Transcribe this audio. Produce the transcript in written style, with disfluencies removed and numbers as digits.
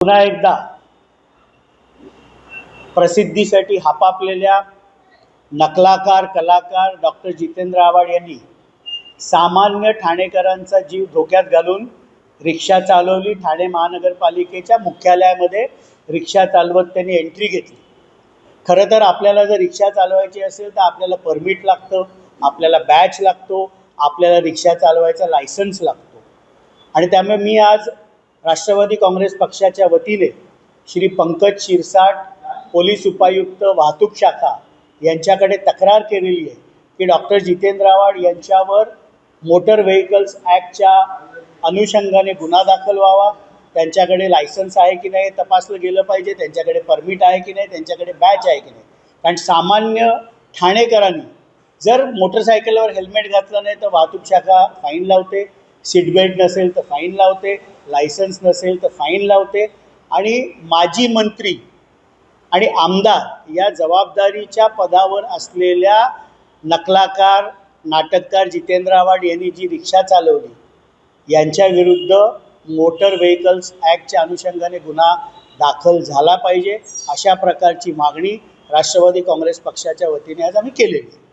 पुन्हा एकदा प्रसिद्धीसाठी हापापलेल्या नकलाकार कलाकार डॉक्टर जितेंद्र आव्हाड यांनी सामान्य ठाणेकरांचा जीव धोक्यात घालून रिक्षा चालवली। ठाणे महानगरपालिकेच्या मुख्यालयामध्ये रिक्षा चालवत त्यांनी एंट्री घेतली। खरं तर आपल्याला जर रिक्षा चालवायची असेल तर आपल्याला परमिट लागतं, आपल्याला बॅच लागतो, आपल्याला रिक्षा चालवायचा लायसन्स लागतो। आणि त्यामुळे मी आज राष्ट्रवादी काँग्रेस पक्षाच्या वतीने श्री पंकज शिरसाट, पोलीस उपायुक्त वाहतूक शाखा यांच्याकडे तक्रार केलेली आहे की डॉक्टर जितेंद्र आव्हाड यांच्यावर मोटर व्हेकल्स ॲक्टच्या अनुषंगाने गुन्हा दाखल व्हावा। त्यांच्याकडे लायसन्स आहे की नाही तपासलं गेलं पाहिजे, त्यांच्याकडे परमिट आहे की नाही, त्यांच्याकडे बॅच आहे की नाही। कारण सामान्य ठाणेकरांनी जर मोटरसायकलवर हेल्मेट घातलं नाही तर वाहतूक शाखा फाईन लावते, सीट बेल्ट नसेल तर फाईन लावते, लायसन्स नसेल तर फाईन लावते। आणि माजी मंत्री आणि आमदार या जबाबदारीच्या पदावर असलेल्या नकलाकार नाटककार जितेंद्र आव्हाड यांनी जी रिक्षा चालवली यांच्या विरुद्ध मोटर व्हेकल्स ॲक्टच्या अनुषंगाने गुन्हा दाखल झाला पाहिजे, अशा प्रकारची मागणी राष्ट्रवादी काँग्रेस पक्षाच्या वतीने आज आम्ही केलेली आहे।